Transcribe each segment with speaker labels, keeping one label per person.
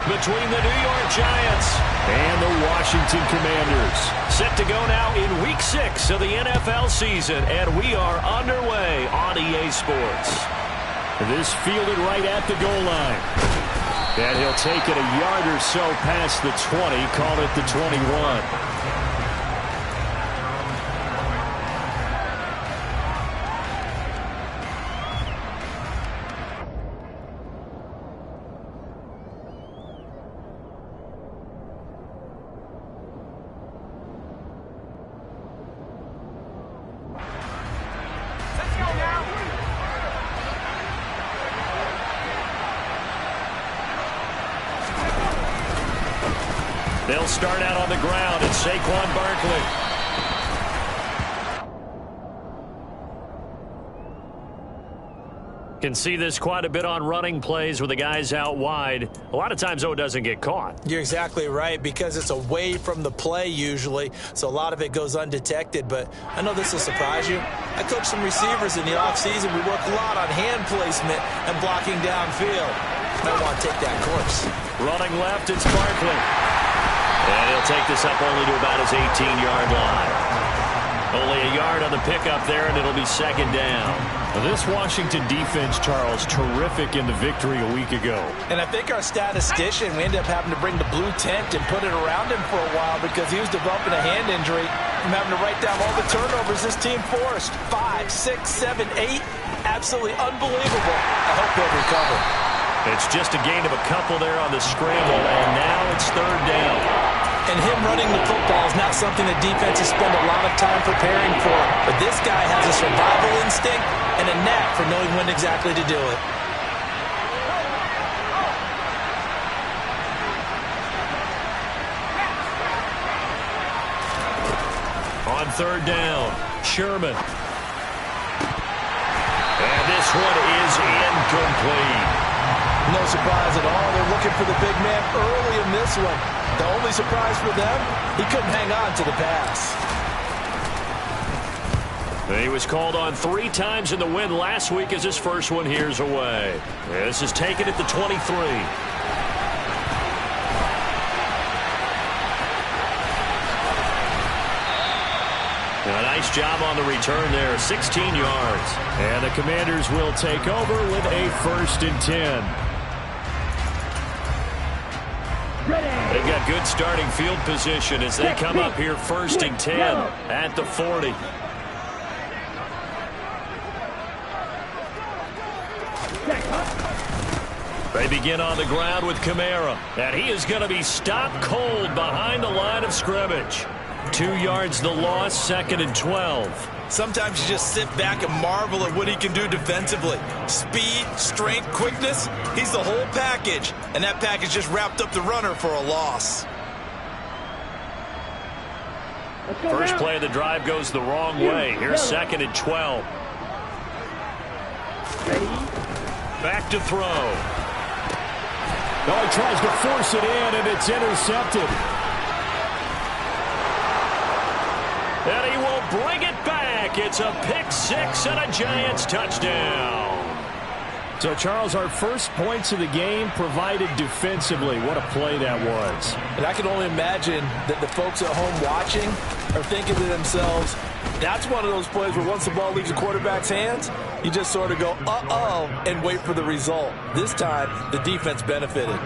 Speaker 1: between the New York Giants and the Washington Commanders. Set to go now in Week 6 of the NFL season, and we are underway on EA Sports. This fielded right at the goal line. And he'll take it a yard or so past the 20, call it the 21. They'll start out on the ground, and Saquon Barkley. Can see this quite a bit on running plays with the guys out wide. A lot of times, though, it doesn't get caught.
Speaker 2: You're exactly right, because it's away from the play usually, so a lot of it goes undetected. But I know this will surprise you. I coach some receivers in the offseason. We work a lot on hand placement and blocking downfield. I want to take that course.
Speaker 1: Running left, it's Barkley. And he'll take this up only to about his 18-yard line. Only a yard on the pickup there, and it'll be second down. This Washington defense, Charles, terrific in the victory a week ago.
Speaker 2: And I think our statistician, we ended up having to bring the blue tent and put it around him for a while because he was developing a hand injury from having to write down all the turnovers this team forced. 5, 6, 7, 8. Absolutely unbelievable. I hope he'll recover.
Speaker 1: It's just a gain of a couple there on the scramble, and now it's third down.
Speaker 2: And him running the football is not something that defenses spend a lot of time preparing for. But this guy has a survival instinct and a knack for knowing when exactly to do it.
Speaker 1: On third down, Sherman. And this one is incomplete.
Speaker 2: No surprise at all. They're looking for the big man early in this one. The only surprise for them, he couldn't hang on to the pass.
Speaker 1: He was called on 3 times in the win last week as his first one here's away. This is taken at the 23. A nice job on the return there, 16 yards. And the Commanders will take over with a 1st and 10. They've got good starting field position as they come up here 1st and 10 at the 40. They begin on the ground with Kamara, and he is going to be stopped cold behind the line of scrimmage. 2 yards the loss, 2nd and 12.
Speaker 2: Sometimes you just sit back and marvel at what he can do defensively. Speed, strength, quickness, he's the whole package. And that package just wrapped up the runner for a loss.
Speaker 1: First play of the drive goes the wrong way. Here's 2nd and 12. Back to throw.
Speaker 3: Oh, he tries to force it in, and it's intercepted.
Speaker 1: And he will bring it back. It's a pick 6 and a Giants touchdown.
Speaker 3: So, Charles, our first points of the game provided defensively. What a play that was.
Speaker 2: And I can only imagine that the folks at home watching are thinking to themselves, that's one of those plays where once the ball leaves the quarterback's hands, you just sort of go, uh-oh, and wait for the result. This time, the defense benefited.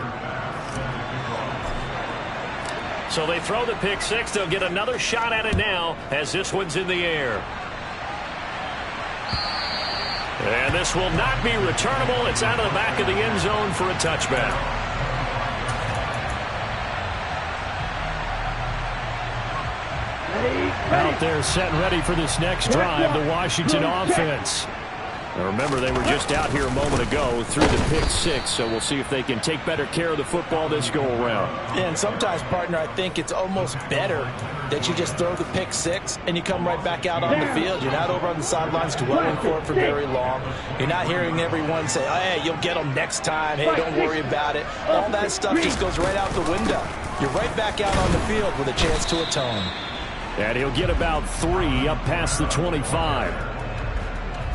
Speaker 1: So they throw the pick 6. They'll get another shot at it now as this one's in the air. And this will not be returnable. It's out of the back of the end zone for a touchback.
Speaker 3: Out there set and ready for this next drive, the Washington offense.
Speaker 1: Now remember, they were just out here a moment ago through the pick 6, so we'll see if they can take better care of the football this go-around.
Speaker 2: And sometimes, partner, I think it's almost better that you just throw the pick 6 and you come right back out on the field. You're not over on the sidelines dwelling for it for very long. You're not hearing everyone say, oh, hey, you'll get them next time. Hey, don't worry about it. All that stuff just goes right out the window. You're right back out on the field with a chance to atone.
Speaker 3: And he'll get about 3 up past the 25.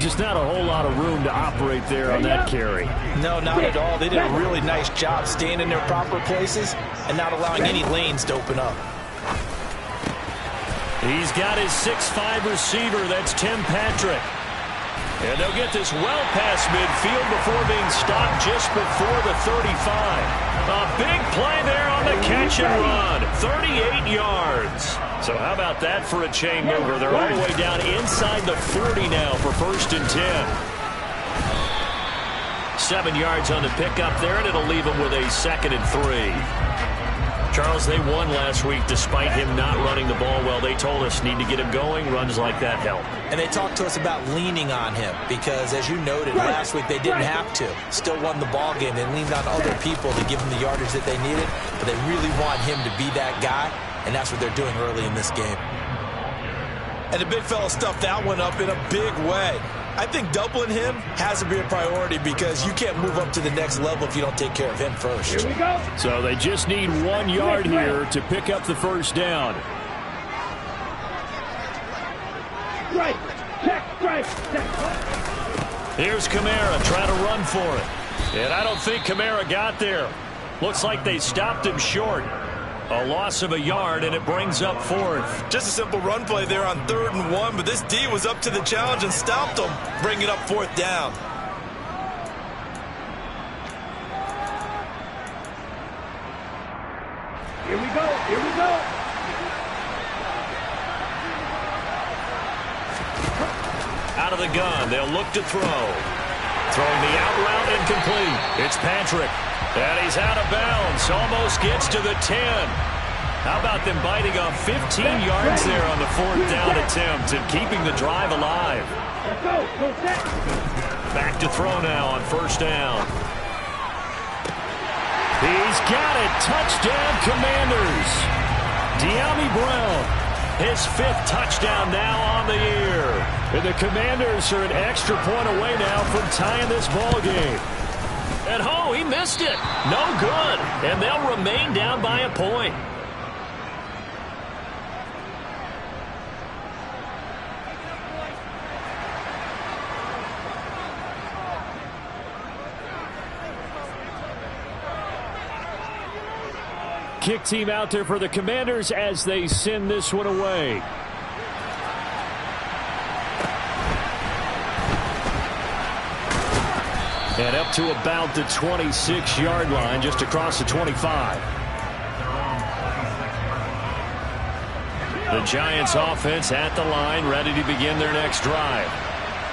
Speaker 3: Just not a whole lot of room to operate there on that carry.
Speaker 2: No, not at all. They did a really nice job staying in their proper places and not allowing any lanes to open up.
Speaker 1: He's got his 6'5" receiver. That's Tim Patrick. And they'll get this well past midfield before being stopped just before the 35. A big play there on the catch and run. 38 yards. So how about that for a chain mover? They're all the way down inside the 40 now for 1st and 10. 7 yards on the pickup there, and it'll leave them with a 2nd and 3. Charles, they won last week despite him not running the ball well. They told us need to get him going. Runs like that help.
Speaker 2: And they talked to us about leaning on him because, as you noted, last week they didn't have to. Still won the ball game. They leaned on other people to give them the yardage that they needed, but they really want him to be that guy, and that's what they're doing early in this game. And the big fella stuffed that one up in a big way. I think doubling him has to be a priority because you can't move up to the next level if you don't take care of him first.
Speaker 3: Here we go. So they just need 1 yard here to pick up the 1st down.
Speaker 4: Right. Check. Right.
Speaker 1: Here's Kamara trying to run for it. And I don't think Kamara got there. Looks like they stopped him short. A loss of a yard, and it brings up 4th.
Speaker 2: Just a simple run play there on 3rd and 1, but this D was up to the challenge and stopped them, bringing up 4th down.
Speaker 4: Here we go. Here we go.
Speaker 1: Out of the gun, they'll look to throw. Throwing the out route incomplete. It's Patrick. And he's out of bounds. Almost gets to the 10. How about them biting off 15 yards there on the 4th down attempt and keeping the drive alive? Back to throw now on 1st down. He's got it. Touchdown, Commanders. De'Ami Brown, his 5th touchdown now on the year. And the Commanders are an extra point away now from tying this ball game. And he missed it. No good. And they'll remain down by a point.
Speaker 3: Kick team out there for the Commanders as they send this one away. And up to about the 26-yard line, just across the 25. The Giants offense at the line, ready to begin their next drive.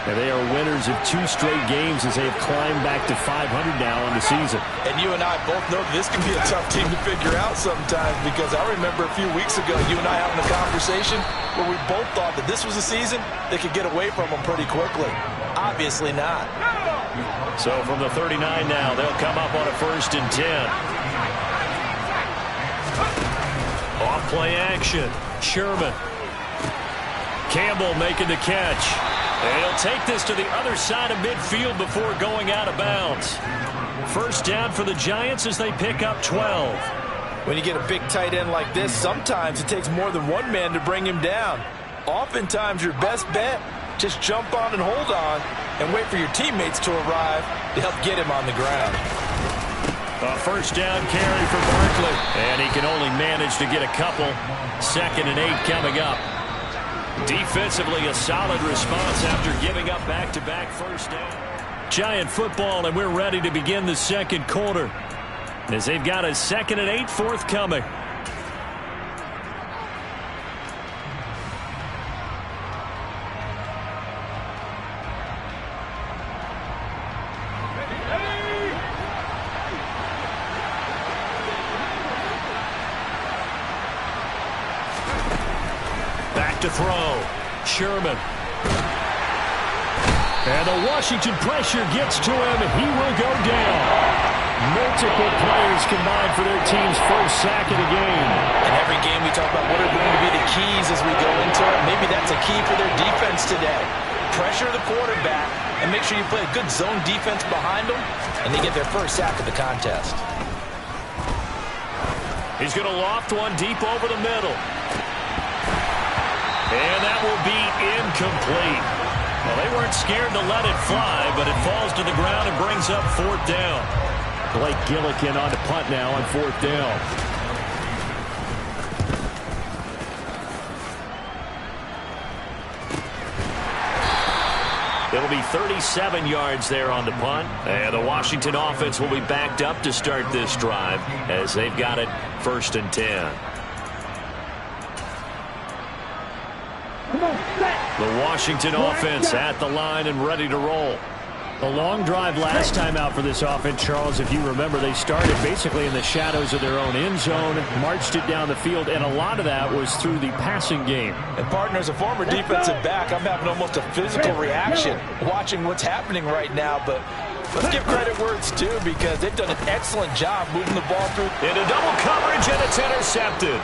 Speaker 3: And they are winners of 2 straight games as they have climbed back to 500 now on the season.
Speaker 2: And you and I both know that this can be a tough team to figure out sometimes because I remember a few weeks ago you and I having a conversation where we both thought that this was a season they could get away from them pretty quickly. Obviously not.
Speaker 1: So from the 39 now, they'll come up on a 1st and 10. Off play action. Sherman. Campbell making the catch. And he'll take this to the other side of midfield before going out of bounds. 1st down for the Giants as they pick up 12.
Speaker 2: When you get a big tight end like this, sometimes it takes more than one man to bring him down. Oftentimes your best bet, just jump on and hold on and wait for your teammates to arrive to help get him on the ground.
Speaker 1: A 1st down carry for Barkley. And he can only manage to get a couple. 2nd and 8 coming up. Defensively, a solid response after giving up back-to-back 1st down. Giant football, and we're ready to begin the 2nd quarter as they've got a 2nd and 8 forthcoming. To throw. Sherman. And the Washington pressure gets to him, and he will go down. Multiple players combined for their team's 1st sack of the game.
Speaker 2: And every game we talk about what are going to be the keys as we go into it. Maybe that's a key for their defense today. Pressure the quarterback and make sure you play a good zone defense behind them, and they get their 1st sack of the contest.
Speaker 1: He's going to loft one deep over the middle. And that will be incomplete. Well, they weren't scared to let it fly, but it falls to the ground and brings up 4th down.
Speaker 3: Blake Gillikin on to punt now on 4th down.
Speaker 1: It'll be 37 yards there on the punt. And the Washington offense will be backed up to start this drive as they've got it 1st and 10. The Washington offense at the line and ready to roll.
Speaker 3: A long drive last time out for this offense, Charles. If you remember, they started basically in the shadows of their own end zone, marched it down the field, and a lot of that was through the passing game.
Speaker 2: And, partner, as a former defensive back, I'm having almost a physical reaction watching what's happening right now. But let's give credit where it's due because they've done an excellent job moving the ball through.
Speaker 1: Into double coverage, and it's intercepted.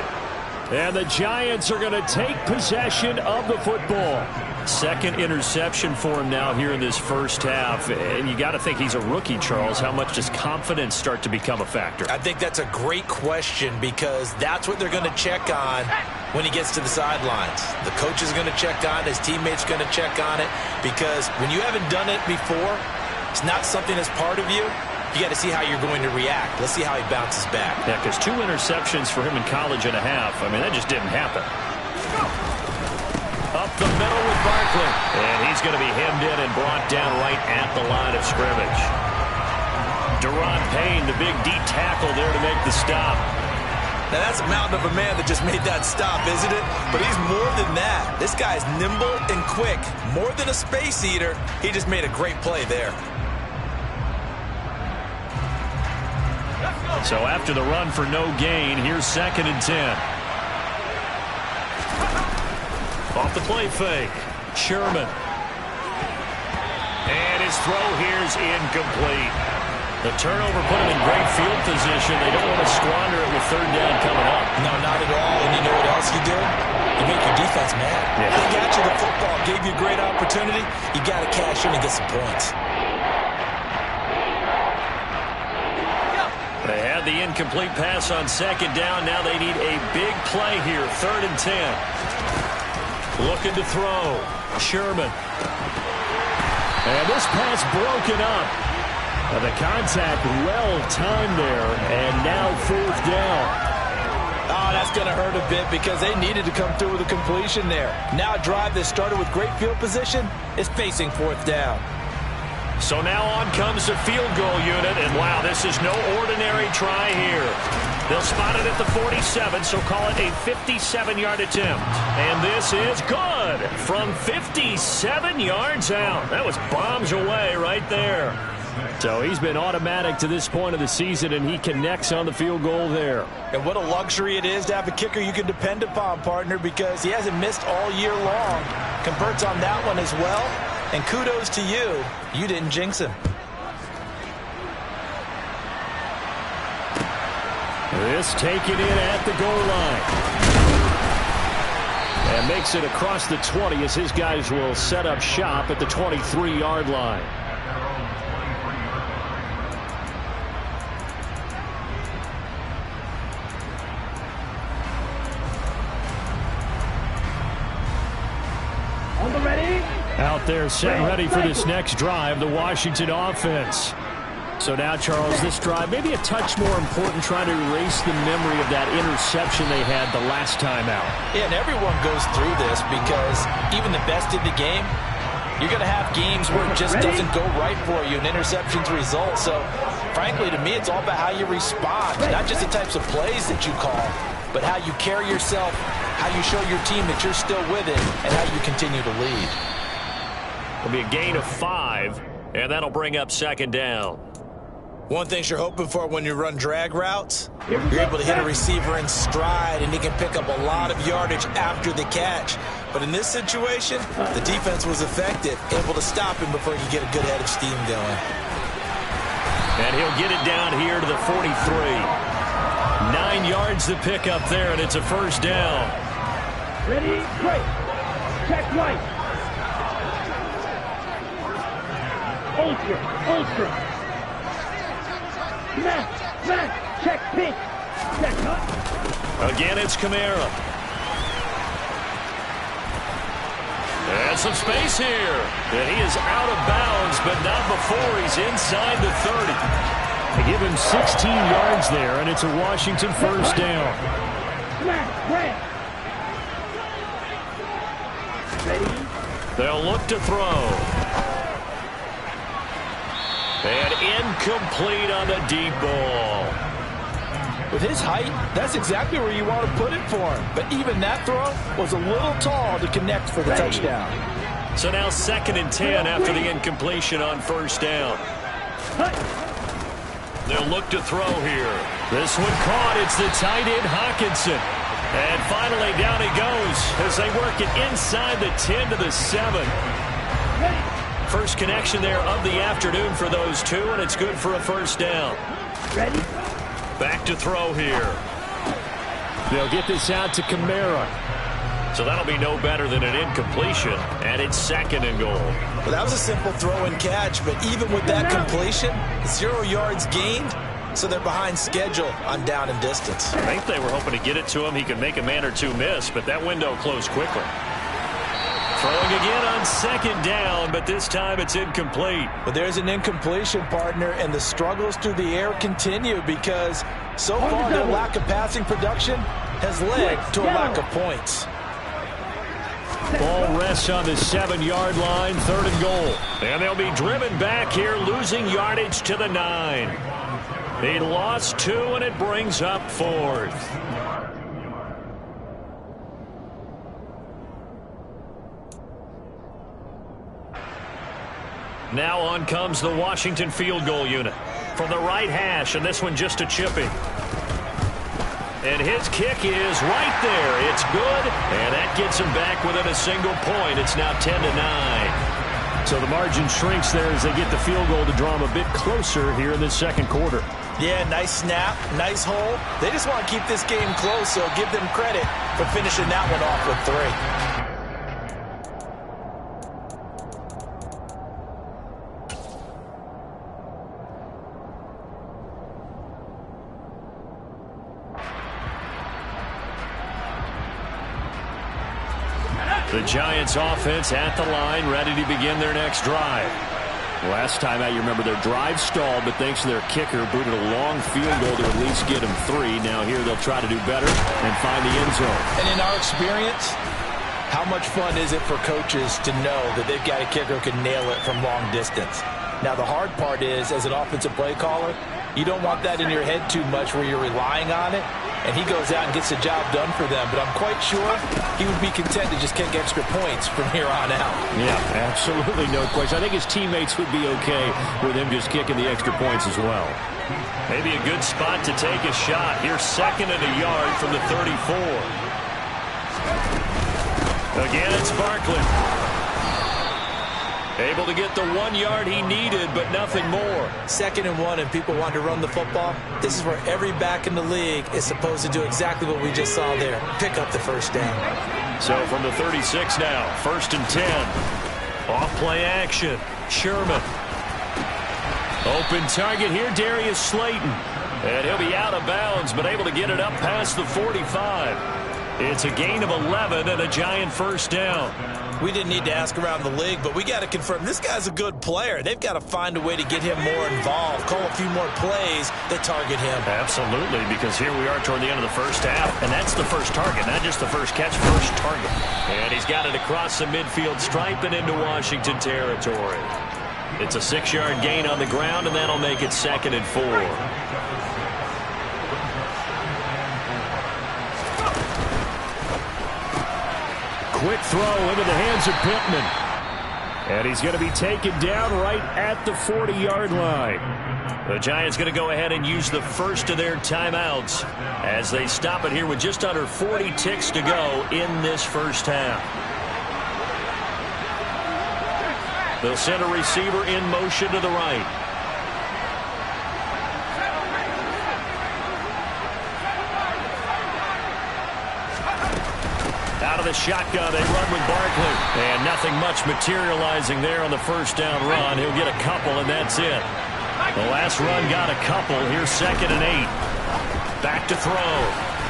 Speaker 3: And the Giants are going to take possession of the football.
Speaker 1: Second interception for him now here in this first half. And you got to think he's a rookie, Charles. How much does confidence start to become a factor?
Speaker 2: I think that's a great question because that's what they're going to check on when he gets to the sidelines. The coach is going to check on it. His teammates going to check on it because when you haven't done it before, it's not something that's part of you. You got to see how you're going to react. Let's see how he bounces back.
Speaker 1: Yeah, because 2 interceptions for him in college and a half. I mean, that just didn't happen. Up the middle with Barkley. And he's going to be hemmed in and brought down right at the line of scrimmage. Deron Payne, the big D tackle there to make the stop.
Speaker 2: Now, that's a mountain of a man that just made that stop, isn't it? But he's more than that. This guy's nimble and quick. More than a space eater. He just made a great play there.
Speaker 1: So after the run for no gain, here's 2nd and 10. Off the play fake. Sherman. And his throw here's incomplete. The turnover put him in great field position. They don't want to squander it with 3rd down coming up.
Speaker 2: No, not at all. And you know what else you do? You make your defense mad.
Speaker 1: Yeah.
Speaker 2: They got you the football, gave you a great opportunity. You got to cash in and get some points.
Speaker 1: They had the incomplete pass on 2nd down. Now they need a big play here. 3rd and 10. Looking to throw. Sherman.
Speaker 3: And this pass broken up. The contact well timed there. And now 4th down.
Speaker 2: Oh, that's going to hurt a bit because they needed to come through with a completion there. Now a drive that started with great field position is facing 4th down.
Speaker 1: So now on comes the field goal unit, and wow, this is no ordinary try here. They'll spot it at the 47, so call it a 57-yard attempt. And this is good from 57 yards out. That was bombs away right there.
Speaker 3: So he's been automatic to this point of the season, and he connects on the field goal there.
Speaker 2: And what a luxury it is to have a kicker you can depend upon, partner, because he hasn't missed all year long. Converts on that one as well. And kudos to you. You didn't jinx him.
Speaker 3: This taken in at the goal line. And makes it across the 20 as his guys will set up shop at the 23-yard line.
Speaker 4: On the ready.
Speaker 3: Out there set ready for this next drive, the Washington offense. So now, Charles, this drive maybe a touch more important, trying to erase the memory of that interception they had the last time out.
Speaker 2: Yeah, and everyone goes through this because even the best in the game, you're going to have games where it just doesn't go right for you and interceptions result. So, frankly, to me, it's all about how you respond, not just the types of plays that you call, but how you carry yourself, how you show your team that you're still with it, and how you continue to lead.
Speaker 1: It'll be a gain of 5, and that'll bring up 2nd down.
Speaker 2: One thing you're hoping for when you run drag routes, you're able to hit a receiver in stride, and he can pick up a lot of yardage after the catch. But in this situation, the defense was effective, able to stop him before he could get a good head of steam going.
Speaker 1: And he'll get it down here to the 43. 9 yards to pick up there, and it's a 1st down.
Speaker 4: Ready, straight. Check right. Ultra. Smash, check pitch. Check cut.
Speaker 1: Again, it's Kamara. And some space here. And he is out of bounds, but not before he's inside the 30.
Speaker 3: They give him 16 yards there, and it's a Washington first down.
Speaker 1: They'll look to throw. And incomplete on the deep ball.
Speaker 2: With his height, that's exactly where you want to put it for him. But even that throw was a little tall to connect for the touchdown.
Speaker 1: So now 2nd and 10 after the incompletion on first down. They'll look to throw here. This one caught. It's the tight end Hockenson. And finally down he goes as they work it inside the 10 to the 7. First connection there of the afternoon for those two, and it's good for a first down.
Speaker 4: Ready?
Speaker 1: Back to throw here.
Speaker 3: They'll get this out to Kamara.
Speaker 1: So that'll be no better than an incompletion, and it's 2nd and goal.
Speaker 2: Well, that was a simple throw and catch, but even with that completion, 0 yards gained, so they're behind schedule on down and distance.
Speaker 1: I think they were hoping to get it to him. He could make a man or two miss, but that window closed quickly. Throwing again on 2nd down, but this time it's incomplete.
Speaker 2: But there's an incompletion, partner, and the struggles through the air continue because so far their lack of passing production has led to a lack of points.
Speaker 3: Ball rests on the 7-yard line, 3rd and goal.
Speaker 1: And they'll be driven back here, losing yardage to the 9. He lost 2, and it brings up 4th. Now on comes the Washington field goal unit from the right hash, and this one just a chipping. And his kick is right there. It's good, and that gets him back within a single point. It's now 10 to 9.
Speaker 3: So the margin shrinks there as they get the field goal to draw them a bit closer here in this second quarter.
Speaker 2: Yeah, nice snap, nice hole. They just want to keep this game close, so give them credit for finishing that one off with 3.
Speaker 1: The Giants offense at the line, ready to begin their next drive.
Speaker 3: Last time out, you remember their drive stalled, but thanks to their kicker, booted a long field goal to at least get them 3. Now here they'll try to do better and find the end zone.
Speaker 2: And in our experience, how much fun is it for coaches to know that they've got a kicker who can nail it from long distance? Now the hard part is, as an offensive play caller, you don't want that in your head too much where you're relying on it. And he goes out and gets the job done for them. But I'm quite sure he would be content to just kick extra points from here on out.
Speaker 3: Yeah, absolutely no question. I think his teammates would be okay with him just kicking the extra points as well.
Speaker 1: Maybe a good spot to take a shot. Here's 2nd and a yard from the 34. Again, it's Barkley. Able to get the 1 yard he needed, but nothing more.
Speaker 2: 2nd and 1, and people want to run the football. This is where every back in the league is supposed to do exactly what we just saw there. Pick up the first down.
Speaker 1: So from the 36 now, 1st and 10. Off play action. Sherman. Open target here, Darius Slayton. And he'll be out of bounds, but able to get it up past the 45. It's a gain of 11 and a Giant first down.
Speaker 2: We didn't need to ask around the league, but we got to confirm this guy's a good player. They've got to find a way to get him more involved, call a few more plays that target him.
Speaker 1: Absolutely, because here we are toward the end of the first half, and that's the first target, not just the first catch, first target. And he's got it across the midfield stripe and into Washington territory. It's a 6-yard gain on the ground, and that'll make it 2nd and 4.
Speaker 3: Quick throw into the hands of Pittman. And he's going to be taken down right at the 40-yard line.
Speaker 1: The Giants going to go ahead and use the first of their timeouts as they stop it here with just under 40 ticks to go in this first half. They'll send a receiver in motion to the right. Out of the shotgun, they run with Barkley. And nothing much materializing there on the first down run. He'll get a couple, and that's it. The last run got a couple. Here's 2nd and 8. Back to throw.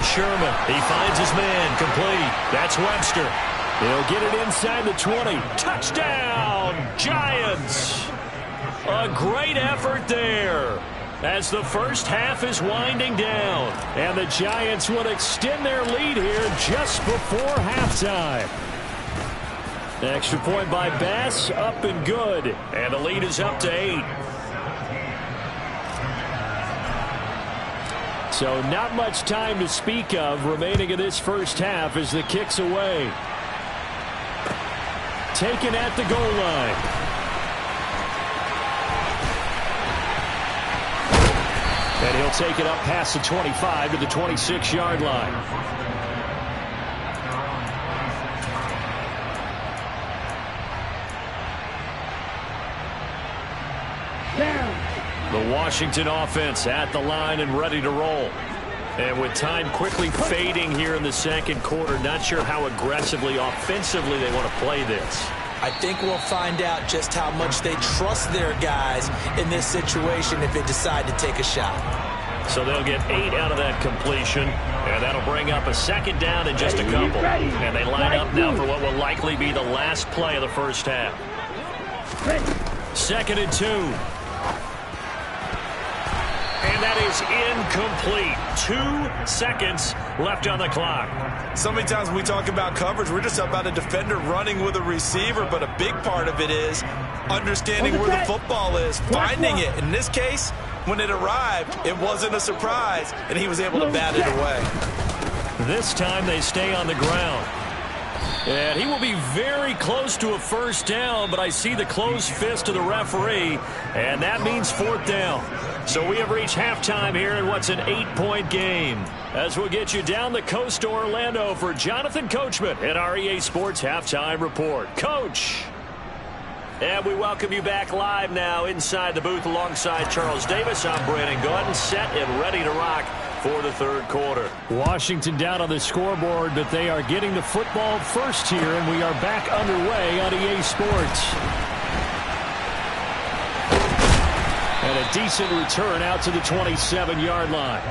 Speaker 1: Sherman, he finds his man, complete. That's Webster.
Speaker 3: He'll get it inside the 20. Touchdown, Giants! A great effort there as the first half is winding down. And the Giants will extend their lead here just before halftime. The extra point by Bass, up and good. And the lead is up to 8. So not much time to speak of remaining in this first half as the kick's away. Taken at the goal line. And he'll take it up past the 25 to the 26-yard line. The Washington offense at the line and ready to roll. And with time quickly fading here in the second quarter, not sure how aggressively, offensively they want to play this.
Speaker 2: I think we'll find out just how much they trust their guys in this situation if they decide to take a shot.
Speaker 1: So they'll get 8 out of that completion, and that'll bring up a second down in just a couple. And they line up now for what will likely be the last play of the first half. 2nd and 2. And that is incomplete. 2 seconds left on the clock.
Speaker 2: So many times when we talk about coverage, we're just about a defender running with a receiver, but a big part of it is understanding where the football is, finding it. In this case, when it arrived, it wasn't a surprise, and he was able to bat it away.
Speaker 3: This time they stay on the ground. And he will be very close to a first down, but I see the closed fist of the referee, and that means 4th down. So we have reached halftime here in what's an 8-point game. As we'll get you down the coast to Orlando for Jonathan Coachman at our EA Sports Halftime Report. Coach! And we welcome you back live now inside the booth alongside Charles Davis. I'm Brandon Gaudin, set and ready to rock for the third quarter. Washington down on the scoreboard, but they are getting the football first here, and we are back underway on EA Sports. And a decent return out to the 27-yard line.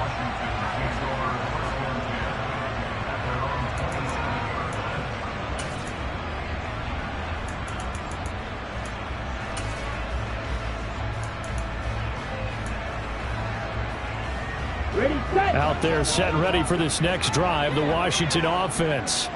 Speaker 3: Out there set and ready for this next drive, the Washington offense.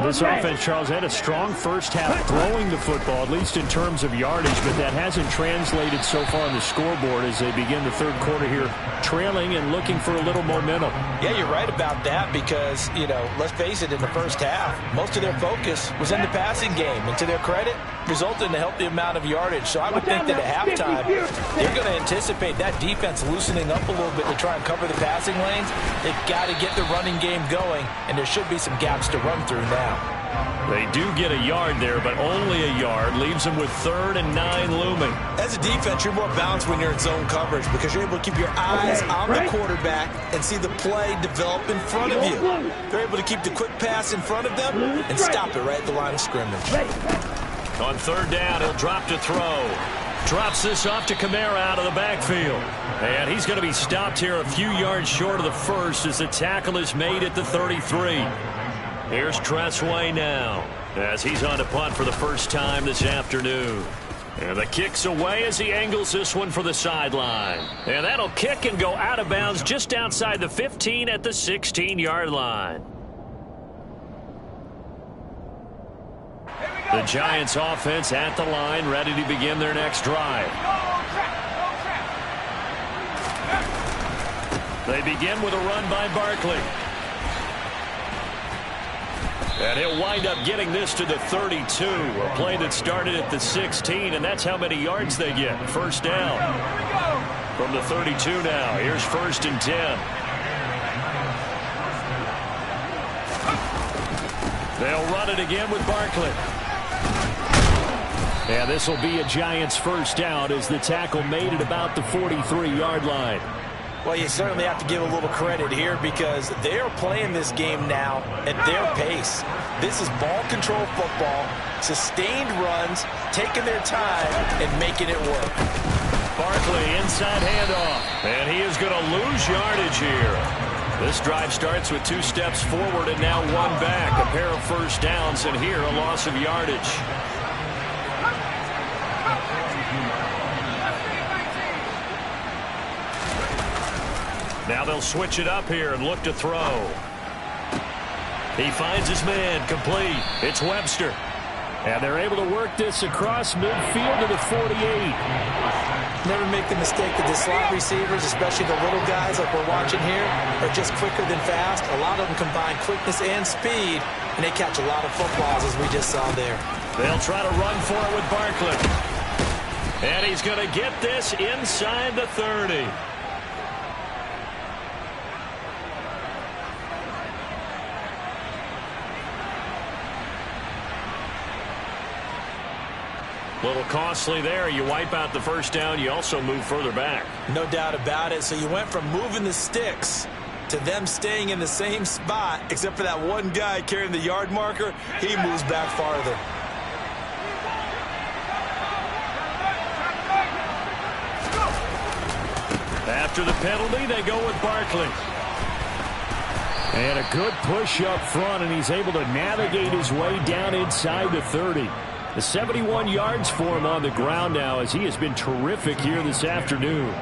Speaker 3: This offense, Charles, had a strong first half throwing the football, at least in terms of yardage, but that hasn't translated so far on the scoreboard as they begin the third quarter here, trailing and looking for a little momentum.
Speaker 2: Yeah, you're right about that because, let's face it, in the first half, most of their focus was in the passing game. And to their credit, resulted in a healthy amount of yardage. So I would think that at halftime, they're going to anticipate that defense loosening up a little bit to try and cover the passing lanes. They've got to get the running game going, and there should be some gaps to run through now.
Speaker 3: They do get a yard there, but only a yard. Leaves them with 3rd and 9 looming.
Speaker 2: As a defense, you're more balanced when you're in zone coverage because you're able to keep your eyes on the quarterback and see the play develop in front of you. They're able to keep the quick pass in front of them and stop it right at the line of scrimmage.
Speaker 1: On 3rd down, he'll drop to throw.
Speaker 3: Drops this off to Kamara out of the backfield. And he's going to be stopped here a few yards short of the first as the tackle is made at the 33. Here's Tressway now as he's on to punt for the first time this afternoon. And the kick's away as he angles this one for the sideline. And that'll kick and go out of bounds just outside the 15 at the 16-yard line. The Giants offense at the line, ready to begin their next drive. They begin with a run by Barkley. And he'll wind up getting this to the 32, a play that started at the 16, and that's how many yards they get. First down from the 32 now. Here's 1st and 10. They'll run it again with Barkley. And this will be a Giants first down as the tackle made at about the 43-yard line.
Speaker 2: Well, you certainly have to give a little credit here because they're playing this game now at their pace. This is ball control football, sustained runs, taking their time, and making it work.
Speaker 3: Barkley inside handoff, and he is going to lose yardage here.
Speaker 1: This drive starts with 2 steps forward and now 1 back. A pair of first downs, and here a loss of yardage. Now they'll switch it up here and look to throw. He finds his man, complete. It's Webster.
Speaker 3: And they're able to work this across midfield to the 48.
Speaker 2: Never make the mistake that the slot receivers, especially the little guys like we're watching here, are just quicker than fast. A lot of them combine quickness and speed, and they catch a lot of footballs, as we just saw there.
Speaker 1: They'll try to run for it with Barkley. And he's going to get this inside the 30. A little costly there. You wipe out the first down. You also move further back.
Speaker 2: No doubt about it. So you went from moving the sticks to them staying in the same spot, except for that one guy carrying the yard marker. He moves back farther.
Speaker 1: After the penalty, they go with Barkley.
Speaker 3: And a good push up front, and he's able to navigate his way down inside the 30. The 71 yards for him on the ground now, as he has been terrific here this afternoon.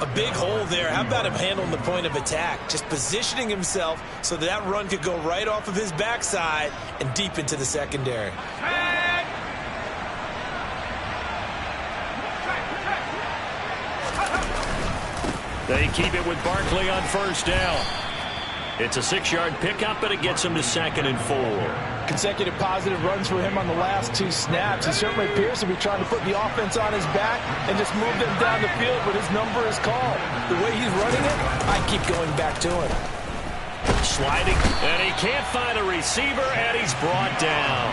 Speaker 2: A big hole there. How about him handling the point of attack? Just positioning himself so that run could go right off of his backside and deep into the secondary.
Speaker 1: They keep it with Barkley on first down. It's a 6-yard pickup, but it gets him to 2nd and 4.
Speaker 2: Consecutive positive runs for him on the last 2 snaps. He certainly appears to be trying to put the offense on his back and just move them down the field when his number is called. The way he's running it, I keep going back to him.
Speaker 1: Sliding, and he can't find a receiver, and he's brought down.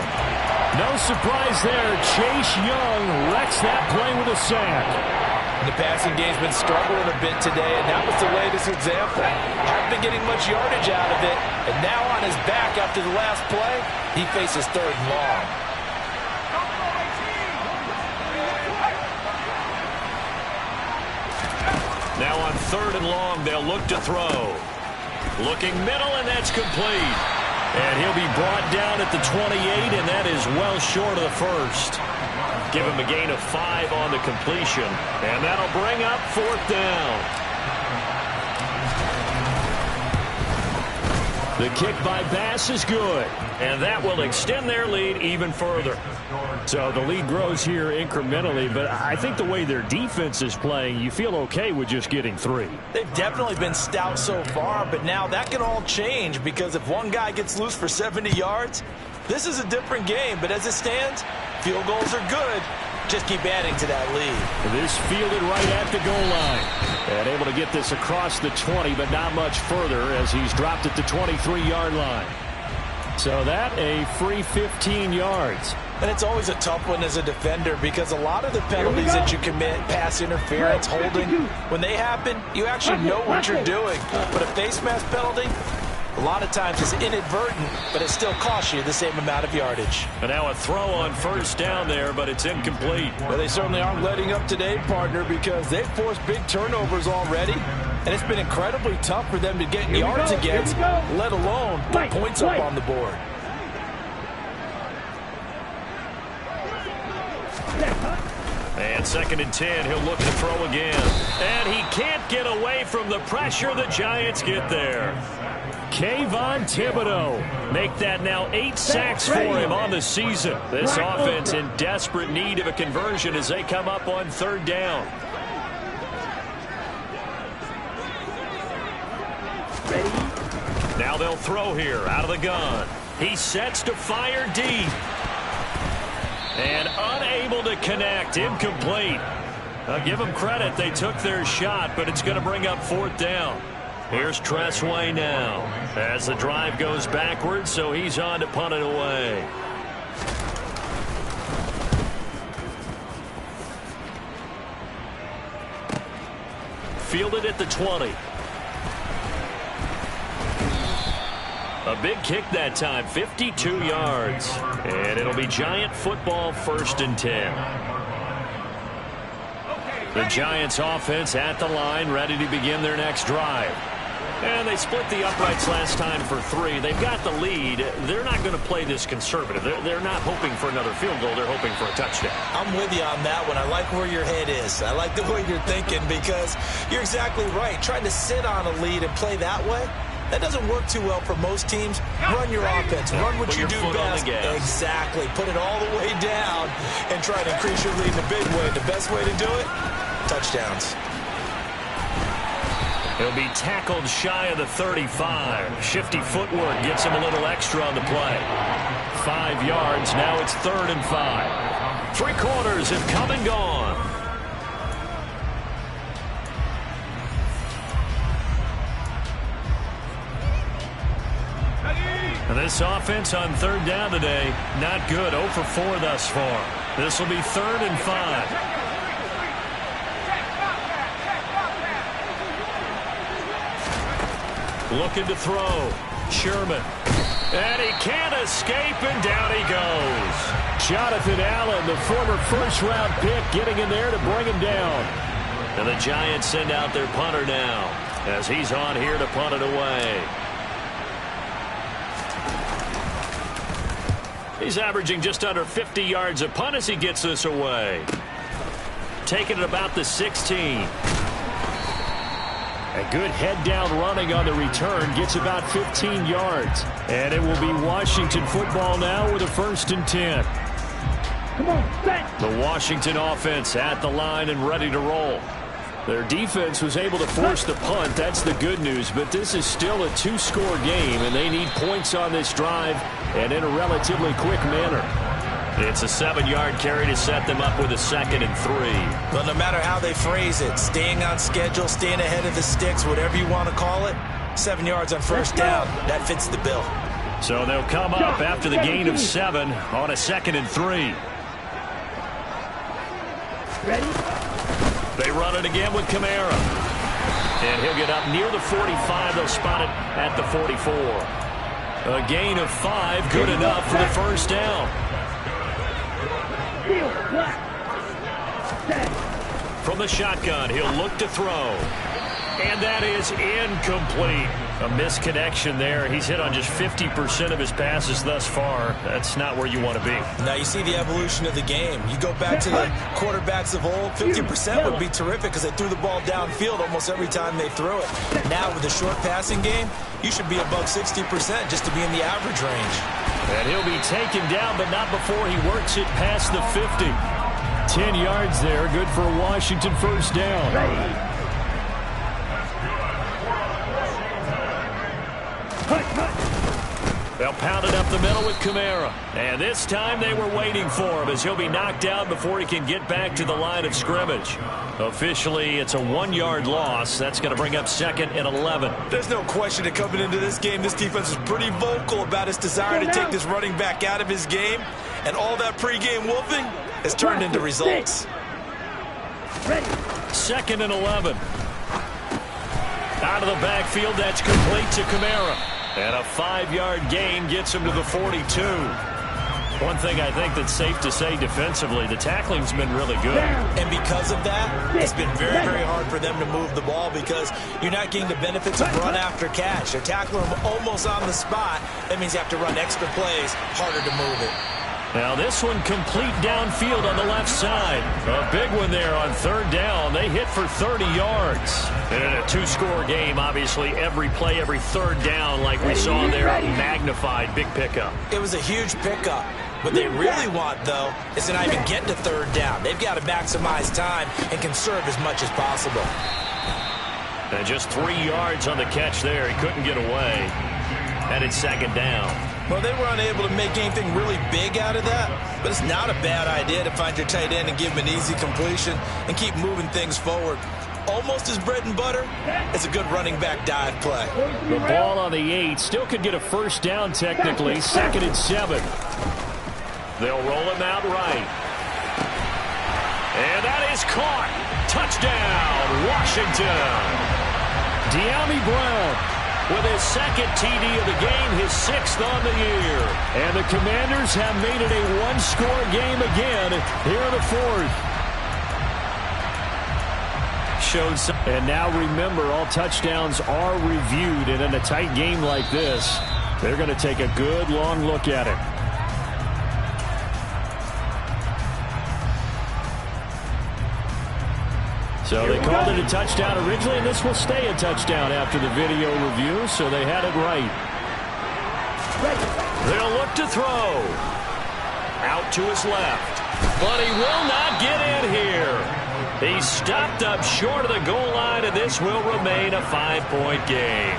Speaker 3: No surprise there. Chase Young wrecks that play with a sack.
Speaker 2: The passing game's been struggling a bit today, and that was the latest example. Hadn't been getting much yardage out of it, and now on his back after the last play, he faces 3rd and long.
Speaker 1: Now on 3rd and long, they'll look to throw. Looking middle, and that's complete. And he'll be brought down at the 28, and that is well short of the first. Give him a gain of 5 on the completion, and that'll bring up 4th down.
Speaker 3: The kick by Bass is good,
Speaker 1: and that will extend their lead even further.
Speaker 3: So the lead grows here incrementally, but I think the way their defense is playing, you feel okay with just getting 3.
Speaker 2: They've definitely been stout so far, but now that can all change, because if one guy gets loose for 70 yards, this is a different game. But as it stands, field goals are good. Just keep adding to that lead.
Speaker 3: This fielded right at the goal line. And able to get this across the 20, but not much further as he's dropped at the 23-yard line. So that a free 15 yards.
Speaker 2: And it's always a tough one as a defender, because a lot of the penalties that you commit, pass interference, holding, when they happen, you actually know what you're doing. But a face mask penalty, a lot of times it's inadvertent, but it still costs you the same amount of yardage.
Speaker 1: And now a throw on first down there, but it's incomplete.
Speaker 2: Well, they certainly aren't letting up today, partner, because they've forced big turnovers already. And it's been incredibly tough for them to get yards against, let alone put points up on the board.
Speaker 1: And 2nd and 10, he'll look to throw again. And he can't get away from the pressure. The Giants get there.
Speaker 3: Kayvon Thibodeaux make that now 8 sacks for him on the season.
Speaker 1: This offense in desperate need of a conversion as they come up on 3rd down. Now they'll throw here out of the gun. He sets to fire deep. And unable to connect. Incomplete. I'll give them credit. They took their shot, but it's going to bring up 4th down. Here's Tressway now as the drive goes backwards, so he's on to punt it away. Fielded at the 20. A big kick that time, 52 yards. And it'll be Giant football, 1st and 10. The Giants offense at the line, ready to begin their next drive. And they split the uprights last time for 3. They've got the lead. They're not going to play this conservative. They're not hoping for another field goal. They're hoping for a touchdown.
Speaker 2: I'm with you on that one. I like where your head is. I like the way you're thinking because you're exactly right. Trying to sit on a lead and play that way, that doesn't work too well for most teams. Run your offense. Run what you do best. Exactly. Put it all the way down and try to increase your lead in a big way. The best way to do it, touchdowns.
Speaker 1: He'll be tackled shy of the 35. Shifty footwork gets him a little extra on the play. 5 yards. Now it's 3rd and 5. 3 quarters have come and gone. And this offense on 3rd down today, not good. 0 for 4 thus far. This will be 3rd and 5. Looking to throw. Sherman. And he can't escape, and down he goes.
Speaker 3: Jonathan Allen, the former first-round pick, getting in there to bring him down.
Speaker 1: And the Giants send out their punter now as he's on here to punt it away. He's averaging just under 50 yards a punt as he gets this away. Taking it about the 16.
Speaker 3: A good head-down running on the return gets about 15 yards. And it will be Washington football now with a 1st and 10.
Speaker 4: Come on, set.
Speaker 3: The Washington offense at the line and ready to roll. Their defense was able to force the punt. That's the good news. But this is still a 2-score game, and they need points on this drive and in a relatively quick manner.
Speaker 1: It's a 7-yard carry to set them up with a 2nd and 3.
Speaker 2: Well, no matter how they phrase it, staying on schedule, staying ahead of the sticks, whatever you want to call it, 7 yards on 1st down, that fits the bill.
Speaker 1: So they'll come up after the gain of 7 on a 2nd and 3.
Speaker 4: Ready?
Speaker 1: They run it again with Kamara. And he'll get up near the 45. They'll spot it at the 44. A gain of 5, good enough for the 1st down. From the shotgun, he'll look to throw. And that is incomplete. A misconnection there. He's hit on just 50% of his passes thus far. That's not where you want to be.
Speaker 2: Now you see the evolution of the game. You go back to the quarterbacks of old, 50% would be terrific because they threw the ball downfield almost every time they threw it. Now with the short passing game, you should be above 60% just to be in the average range.
Speaker 3: And he'll be taken down, but not before he works it past the 50. 10 yards there, good for a Washington 1st down.
Speaker 4: Ready?
Speaker 1: They'll pound it up the middle with Kamara. And this time they were waiting for him as he'll be knocked down before he can get back to the line of scrimmage. Officially, it's a 1-yard loss. That's going to bring up 2nd and 11.
Speaker 2: There's no question that coming into this game, this defense is pretty vocal about its desire to take this running back out of his game. And all that pregame wolfing has turned into results.
Speaker 4: Ready?
Speaker 1: 2nd and 11. Out of the backfield, that's complete to Kamara. And a 5-yard gain gets him to the 42. One thing I think that's safe to say defensively, the tackling's been really good.
Speaker 2: And because of that, it's been very, very hard for them to move the ball because you're not getting the benefits of run after catch. They're tackling him almost on the spot. That means you have to run extra plays, harder to move it.
Speaker 1: Now this one complete downfield on the left side. A big one there on 3rd down. They hit for 30 yards. And in a 2-score game, obviously every play, every 3rd down like we saw there, magnified big pickup.
Speaker 2: It was a huge pickup. What they really want, though, is to not even get to 3rd down. They've got to maximize time and conserve as much as possible.
Speaker 1: And just 3 yards on the catch there. He couldn't get away. And it's 2nd down.
Speaker 2: Well, they were unable to make anything really big out of that, but it's not a bad idea to find your tight end and give him an easy completion and keep moving things forward. Almost his bread and butter. It's a good running back dive play.
Speaker 3: The ball on the 8 still could get a 1st down technically. 2nd and 7.
Speaker 1: They'll roll him out right. And that is caught. Touchdown, Washington.
Speaker 3: Dyami Brown with his 2nd TD of the game, his 6th on the year. And the Commanders have made it a 1-score game again here in the 4th.
Speaker 1: showed some.
Speaker 3: And now remember, all touchdowns are reviewed, and in a tight game like this, they're going to take a good long look at it. So they called it a touchdown originally, and this will stay a touchdown after the video review, so they had it right.
Speaker 1: They'll look to throw. Out to his left. But he will not get in here. He's stopped up short of the goal line, and this will remain a 5-point game.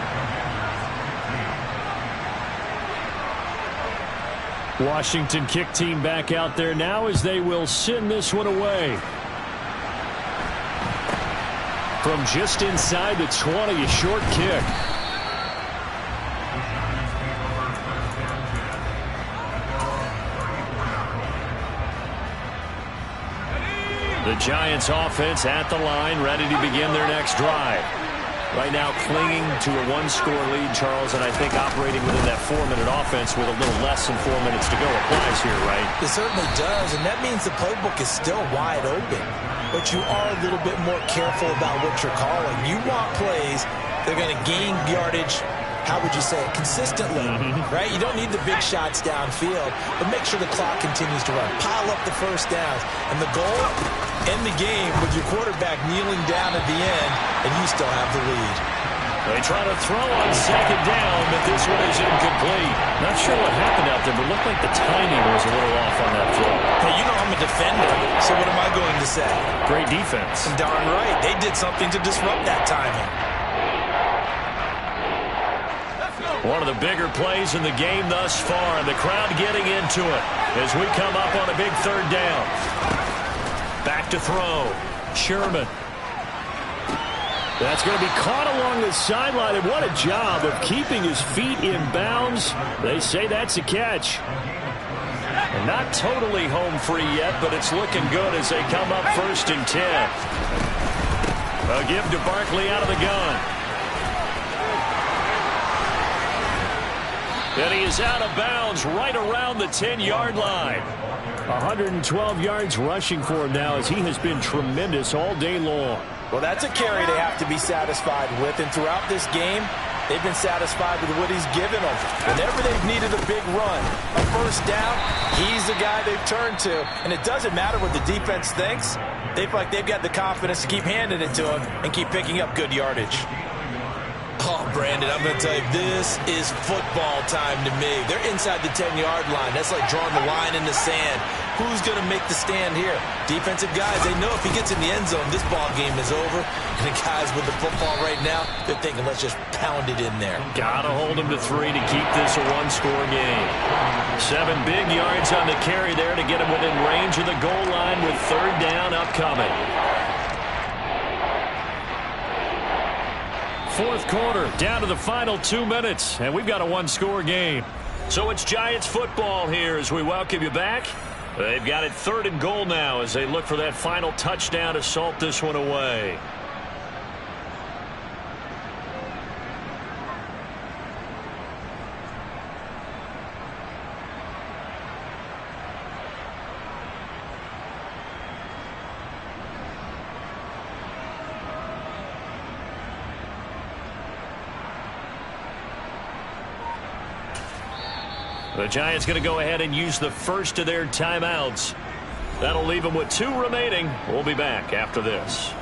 Speaker 3: Washington kick team back out there now as they will send this one away. From just inside the 20, a short kick.
Speaker 1: The Giants offense at the line, ready to begin their next drive. Right now clinging to a one-score lead, Charles, and I think operating within that 4-minute offense with a little less than 4 minutes to go applies here, right?
Speaker 2: It certainly does, and that means the playbook is still wide open. But you are a little bit more careful about what you're calling. You want plays that are going to gain yardage, how would you say it, consistently, right? You don't need the big shots downfield, but make sure the clock continues to run. Pile up the first downs. And the goal, end the game with your quarterback kneeling down at the end, and you still have the lead.
Speaker 1: They try to throw on second down, but this one is incomplete.
Speaker 3: Not sure what happened out there, but it looked like the timing was a little off on that throw.
Speaker 2: Hey, you know I'm a defender, so what am I going to say?
Speaker 3: Great defense.
Speaker 2: And darn right, they did something to disrupt that timing.
Speaker 1: One of the bigger plays in the game thus far, and the crowd getting into it as we come up on a big third down. Back to throw. Sherman.
Speaker 3: That's going to be caught along the sideline, and what a job of keeping his feet in bounds. They say that's a catch.
Speaker 1: And not totally home free yet, but it's looking good as they come up 1st and 10. A give to Barkley out of the gun. And he is out of bounds right around the 10-yard line.
Speaker 3: 112 yards rushing for him now as he has been tremendous all day long.
Speaker 2: Well, that's a carry they have to be satisfied with, and throughout this game, they've been satisfied with what he's given them. Whenever they've needed a big run, a first down, he's the guy they've turned to. And it doesn't matter what the defense thinks. They feel like they've got the confidence to keep handing it to him and keep picking up good yardage. Oh, Brandon, I'm going to tell you, this is football time to me. They're inside the 10-yard line. That's like drawing the line in the sand. Who's going to make the stand here? Defensive guys, they know if he gets in the end zone, this ball game is over. And the guys with the football right now, they're thinking, let's just pound it in there.
Speaker 1: Got to hold him to 3 to keep this a one-score game. 7 big yards on the carry there to get him within range of the goal line with third down upcoming.
Speaker 3: Fourth quarter, down to the final 2 minutes, and we've got a one-score game.
Speaker 1: So it's Giants football here as we welcome you back. They've got it 3rd and goal now as they look for that final touchdown to salt this one away. The Giants going to go ahead and use the first of their timeouts. That'll leave them with 2 remaining. We'll be back after this.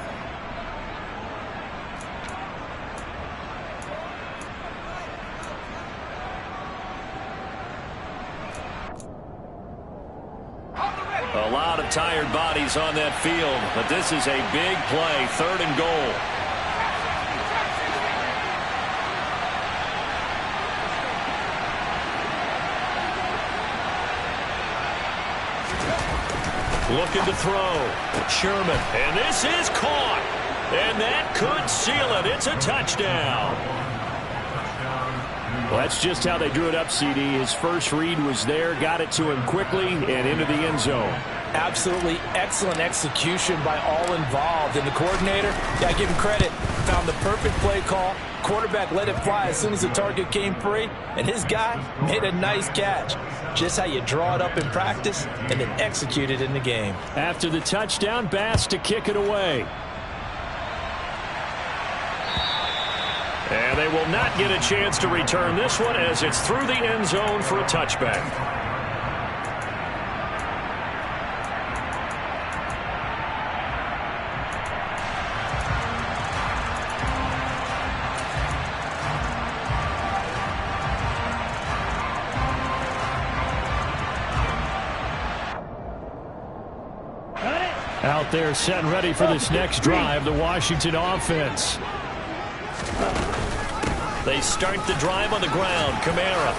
Speaker 1: A lot of tired bodies on that field, but this is a big play, 3rd and goal. Looking to throw. Sherman. And this is caught. And that could seal it. It's a touchdown.
Speaker 3: Well, that's just how they drew it up, CD. His first read was there, got it to him quickly, and into the end zone.
Speaker 2: Absolutely excellent execution by all involved. And the coordinator, got to give him credit, found the perfect play call. Quarterback let it fly as soon as the target came free, and his guy made a nice catch. Just how you draw it up in practice and then execute it in the game.
Speaker 3: After the touchdown, Bass to kick it away.
Speaker 1: And they will not get a chance to return this one as it's through the end zone for a touchback.
Speaker 3: Out there set and ready for this next drive, the Washington offense.
Speaker 1: They start the drive on the ground. Kamara.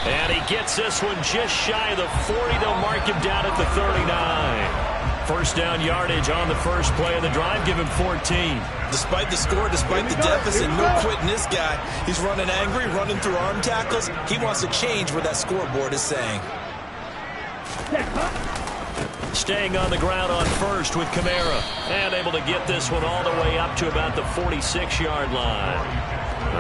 Speaker 1: And he gets this one just shy of the 40. They'll mark him down at the 39. First down yardage on the first play of the drive. Give him 14.
Speaker 2: Despite the score, despite the deficit, no quitting this guy. He's running angry, running through arm tackles. He wants to change what that scoreboard is saying.
Speaker 1: Staying on the ground on first with Kamara. And able to get this one all the way up to about the 46-yard line.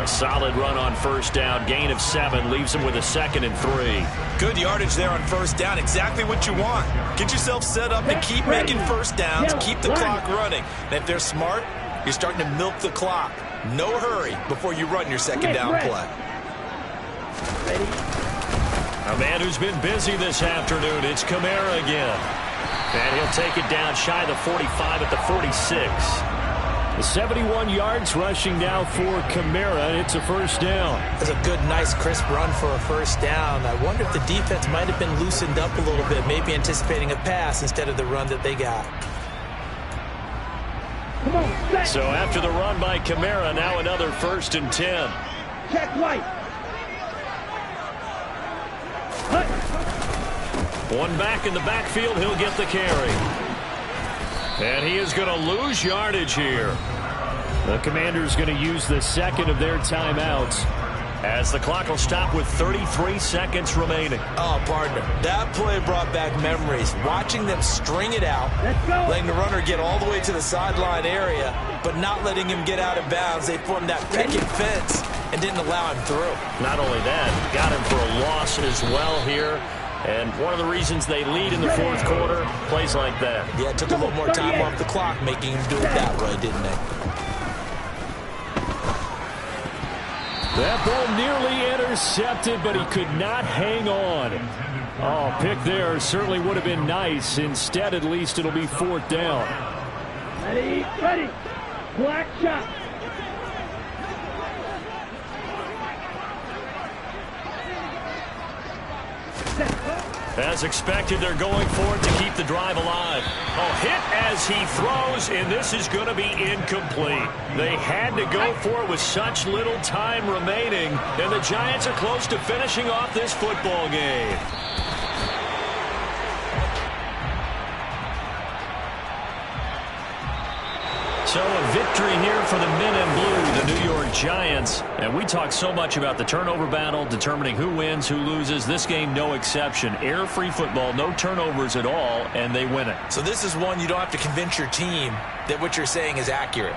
Speaker 1: A solid run on first down. Gain of 7 leaves him with a 2nd and 3.
Speaker 2: Good yardage there on first down. Exactly what you want. Get yourself set up and keep making first downs. Keep the clock running. And if they're smart, you're starting to milk the clock. No hurry before you run your second down play.
Speaker 1: A man who's been busy this afternoon. It's Kamara again. And he'll take it down shy of the 45 at the 46.
Speaker 3: The 71 yards rushing now for Kamara, and it's a first down.
Speaker 2: It's a good, nice, crisp run for a first down. I wonder if the defense might have been loosened up a little bit, maybe anticipating a pass instead of the run that they got.
Speaker 1: So after the run by Kamara, now another 1st and 10.
Speaker 4: Check right.
Speaker 1: One back in the backfield, he'll get the carry. And he is going to lose yardage here.
Speaker 3: The Commanders going to use the 2nd of their timeouts,
Speaker 1: as the clock will stop with 33 seconds remaining.
Speaker 2: Oh, partner, that play brought back memories. Watching them string it out, letting the runner get all the way to the sideline area, but not letting him get out of bounds. They formed that picket fence and didn't allow him through.
Speaker 1: Not only that, got him for a loss as well here. And one of the reasons they lead in the 4th quarter, plays like that.
Speaker 2: Yeah, it took a little more time off the clock, making him do it that way, didn't they?
Speaker 3: That ball nearly intercepted, but he could not hang on. Oh, pick there certainly would have been nice. Instead, at least it'll be 4th down.
Speaker 4: Ready. Black shot.
Speaker 1: As expected, they're going for it to keep the drive alive. Oh, hit as he throws, and this is going to be incomplete. They had to go for it with such little time remaining, and the Giants are close to finishing off this football game. So a victory here for the men in blue, the New York Giants. And we talk so much about the turnover battle, determining who wins, who loses. This game, no exception. Air-free football, no turnovers at all, and they win it.
Speaker 2: So this is one you don't have to convince your team that what you're saying is accurate.